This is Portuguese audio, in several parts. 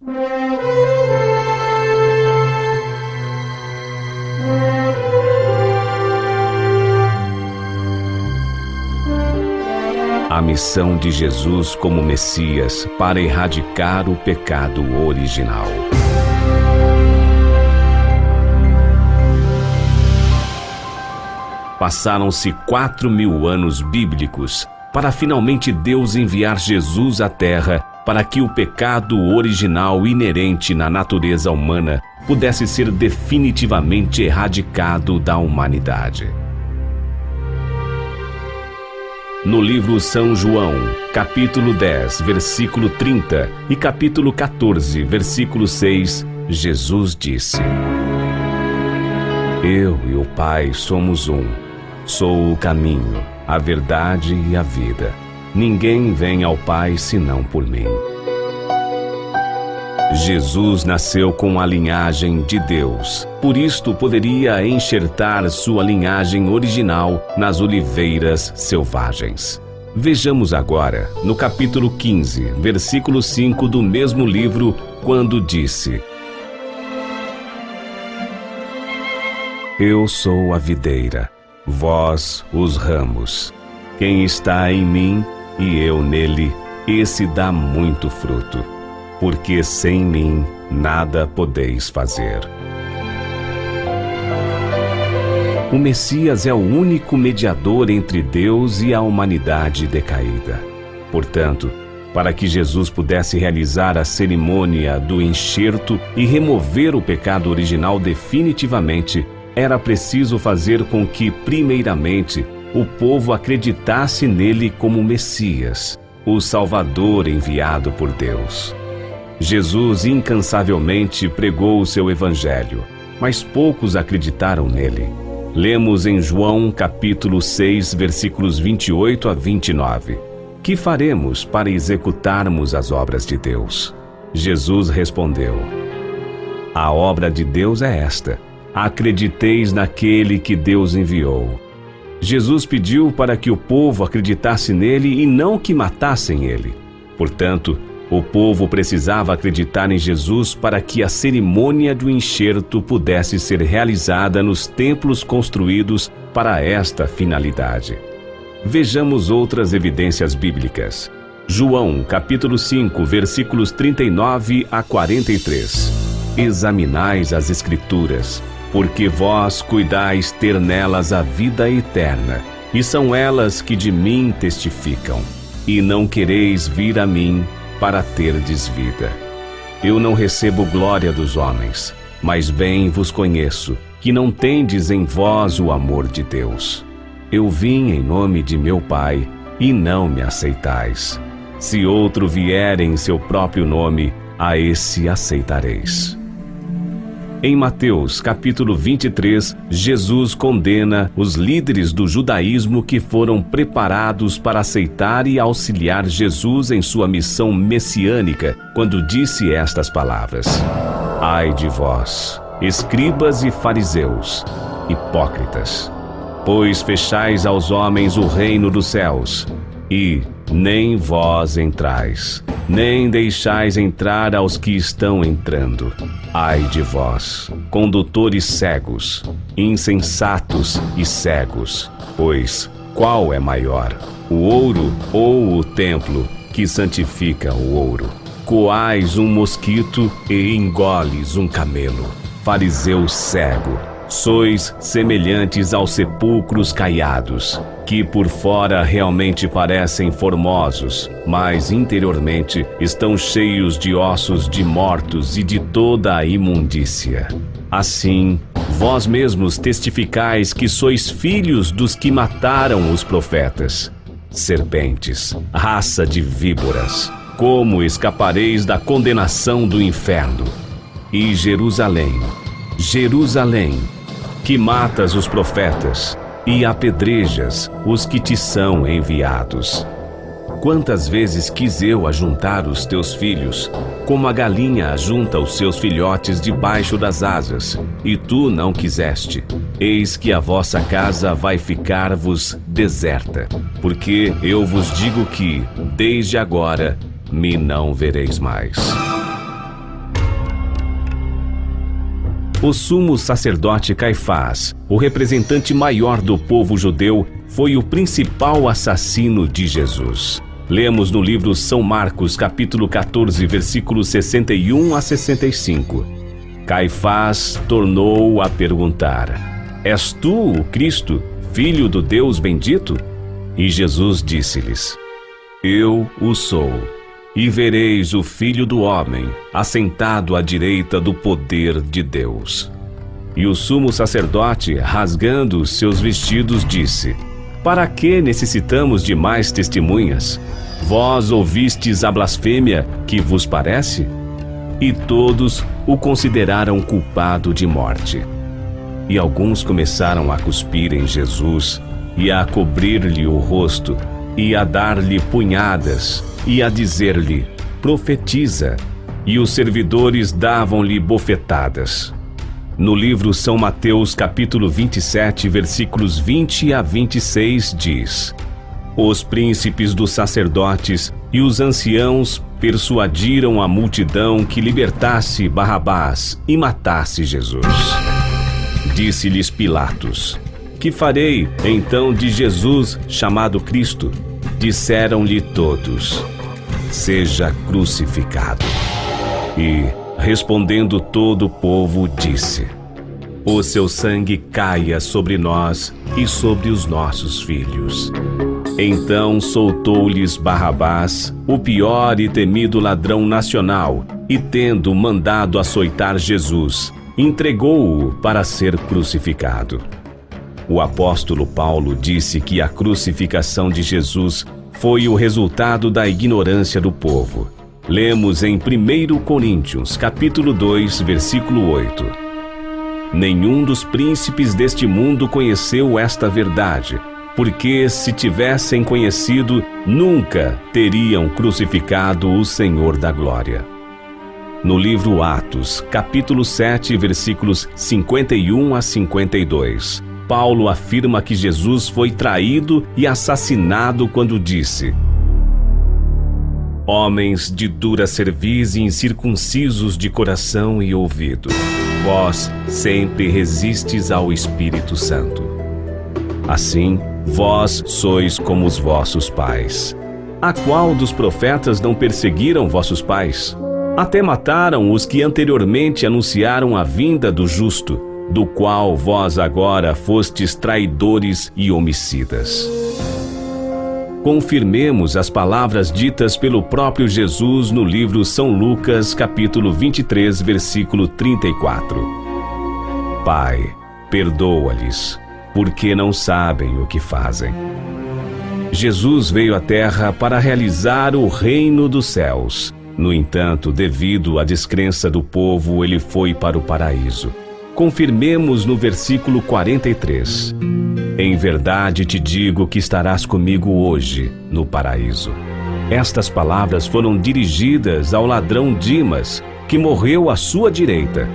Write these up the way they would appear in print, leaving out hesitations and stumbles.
A missão de Jesus como Messias para erradicar o pecado original. Passaram-se 4.000 anos bíblicos para finalmente Deus enviar Jesus à Terra para que o pecado original inerente na natureza humana pudesse ser definitivamente erradicado da humanidade. No livro São João, capítulo 10, versículo 30 e capítulo 14, versículo 6, Jesus disse: Eu e o Pai somos um. Sou o caminho, a verdade e a vida. Ninguém vem ao Pai senão por mim. Jesus nasceu com a linhagem de Deus. Por isto poderia enxertar sua linhagem original nas oliveiras selvagens. Vejamos agora, no capítulo 15, versículo 5 do mesmo livro, quando disse: Eu sou a videira, vós os ramos. Quem está em mim e eu nele, esse dá muito fruto, porque sem mim nada podeis fazer. O Messias é o único mediador entre Deus e a humanidade decaída. Portanto, para que Jesus pudesse realizar a cerimônia do enxerto e remover o pecado original definitivamente, era preciso fazer com que, primeiramente, o povo acreditasse nele como Messias, o Salvador enviado por Deus. Jesus incansavelmente pregou o seu evangelho, mas poucos acreditaram nele. Lemos em João capítulo 6, versículos 28 a 29. Que faremos para executarmos as obras de Deus? Jesus respondeu: A obra de Deus é esta: acrediteis naquele que Deus enviou. Jesus pediu para que o povo acreditasse nele e não que matassem ele. Portanto, o povo precisava acreditar em Jesus para que a cerimônia do enxerto pudesse ser realizada nos templos construídos para esta finalidade. Vejamos outras evidências bíblicas. João, capítulo 5, versículos 39 a 43. Examinais as Escrituras, porque vós cuidais ter nelas a vida eterna, e são elas que de mim testificam, e não quereis vir a mim para terdes vida. Eu não recebo glória dos homens, mas bem vos conheço, que não tendes em vós o amor de Deus. Eu vim em nome de meu Pai, e não me aceitais. Se outro vier em seu próprio nome, a esse aceitareis. Em Mateus, capítulo 23, Jesus condena os líderes do judaísmo que foram preparados para aceitar e auxiliar Jesus em sua missão messiânica, quando disse estas palavras: Ai de vós, escribas e fariseus, hipócritas, pois fechais aos homens o reino dos céus, e nem vós entrais, nem deixais entrar aos que estão entrando. Ai de vós, condutores cegos, insensatos e cegos, pois qual é maior, o ouro ou o templo que santifica o ouro? Coais um mosquito e engoles um camelo. Fariseu cego, sois semelhantes aos sepulcros caiados, que por fora realmente parecem formosos, mas interiormente estão cheios de ossos de mortos e de toda a imundícia. Assim, vós mesmos testificais que sois filhos dos que mataram os profetas. Serpentes, raça de víboras, como escapareis da condenação do inferno? E Jerusalém, Jerusalém, que matas os profetas e apedrejas os que te são enviados. Quantas vezes quis eu ajuntar os teus filhos, como a galinha ajunta os seus filhotes debaixo das asas, e tu não quiseste. Eis que a vossa casa vai ficar-vos deserta, porque eu vos digo que, desde agora, me não vereis mais. O sumo sacerdote Caifás, o representante maior do povo judeu, foi o principal assassino de Jesus. Lemos no livro São Marcos, capítulo 14, versículos 61 a 65. Caifás tornou a perguntar: És tu o Cristo, filho do Deus bendito? E Jesus disse-lhes: Eu o sou. E vereis o Filho do Homem assentado à direita do poder de Deus. E o sumo sacerdote, rasgando os seus vestidos, disse: Para que necessitamos de mais testemunhas? Vós ouvistes a blasfêmia, que vos parece? E todos o consideraram culpado de morte. E alguns começaram a cuspir em Jesus, e a cobrir-lhe o rosto, e a dar-lhe punhadas, e a dizer-lhe: Profetiza. E os servidores davam-lhe bofetadas. No livro São Mateus, capítulo 27, versículos 20 a 26, diz: Os príncipes dos sacerdotes e os anciãos persuadiram a multidão que libertasse Barrabás e matasse Jesus. Disse-lhes Pilatos: Que farei então de Jesus chamado Cristo? Disseram-lhe todos: Seja crucificado. E, respondendo todo o povo, disse: O seu sangue caia sobre nós e sobre os nossos filhos. Então soltou-lhes Barrabás, o pior e temido ladrão nacional, e tendo mandado açoitar Jesus, entregou-o para ser crucificado. O apóstolo Paulo disse que a crucificação de Jesus foi o resultado da ignorância do povo. Lemos em 1 Coríntios, capítulo 2, versículo 8. Nenhum dos príncipes deste mundo conheceu esta verdade, porque se tivessem conhecido, nunca teriam crucificado o Senhor da glória. No livro Atos, capítulo 7, versículos 51 a 52, Paulo afirma que Jesus foi traído e assassinado quando disse: Homens de dura cerviz e incircuncisos de coração e ouvido, vós sempre resistes ao Espírito Santo. Assim, vós sois como os vossos pais. A qual dos profetas não perseguiram vossos pais? Até mataram os que anteriormente anunciaram a vinda do justo, do qual vós agora fostes traidores e homicidas. Confirmemos as palavras ditas pelo próprio Jesus no livro São Lucas, capítulo 23, versículo 34. Pai, perdoa-lhes, porque não sabem o que fazem. Jesus veio à terra para realizar o reino dos céus. No entanto, devido à descrença do povo, ele foi para o paraíso. Confirmemos no versículo 43. Em verdade te digo que estarás comigo hoje no paraíso. Estas palavras foram dirigidas ao ladrão Dimas, que morreu à sua direita.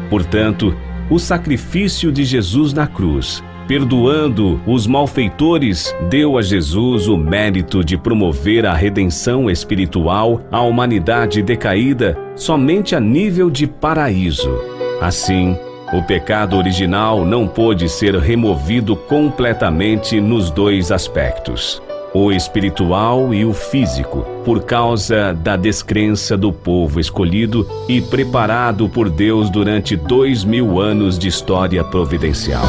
Portanto, o sacrifício de Jesus na cruz, perdoando os malfeitores, deu a Jesus o mérito de promover a redenção espiritual à humanidade decaída somente a nível de paraíso. Assim, o pecado original não pôde ser removido completamente nos dois aspectos, o espiritual e o físico, por causa da descrença do povo escolhido e preparado por Deus durante 2000 anos de história providencial.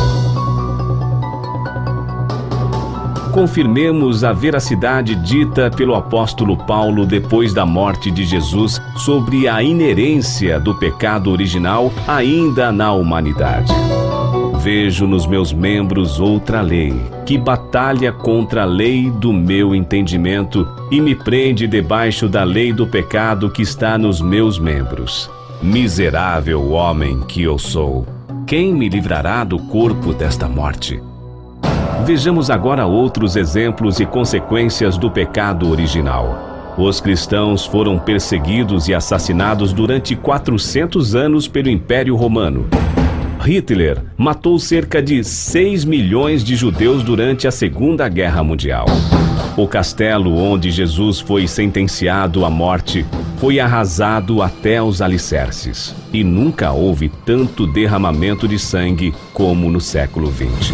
Confirmemos a veracidade dita pelo apóstolo Paulo depois da morte de Jesus sobre a inerência do pecado original ainda na humanidade. Vejo nos meus membros outra lei, que batalha contra a lei do meu entendimento e me prende debaixo da lei do pecado que está nos meus membros. Miserável homem que eu sou, quem me livrará do corpo desta morte? Vejamos agora outros exemplos e consequências do pecado original. Os cristãos foram perseguidos e assassinados durante 400 anos pelo Império Romano. Hitler matou cerca de 6 milhões de judeus durante a Segunda Guerra Mundial. O castelo onde Jesus foi sentenciado à morte foi arrasado até os alicerces, e nunca houve tanto derramamento de sangue como no século XX.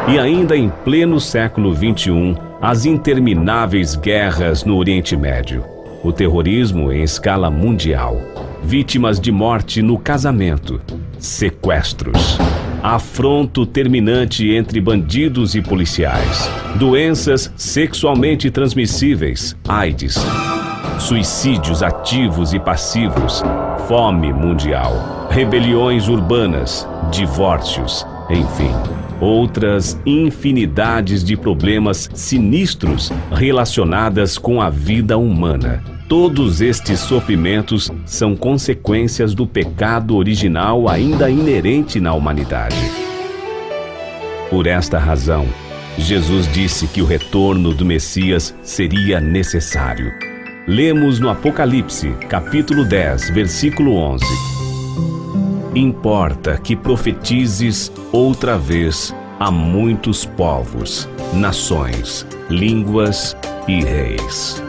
E ainda em pleno século XXI, as intermináveis guerras no Oriente Médio, o terrorismo em escala mundial, vítimas de morte no casamento, sequestros, afronto terminante entre bandidos e policiais, doenças sexualmente transmissíveis, AIDS, suicídios ativos e passivos, fome mundial, rebeliões urbanas, divórcios, enfim, outras infinidades de problemas sinistros relacionadas com a vida humana. Todos estes sofrimentos são consequências do pecado original ainda inerente na humanidade. Por esta razão, Jesus disse que o retorno do Messias seria necessário. Lemos no Apocalipse, capítulo 10, versículo 11. Importa que profetizes outra vez a muitos povos, nações, línguas e reis.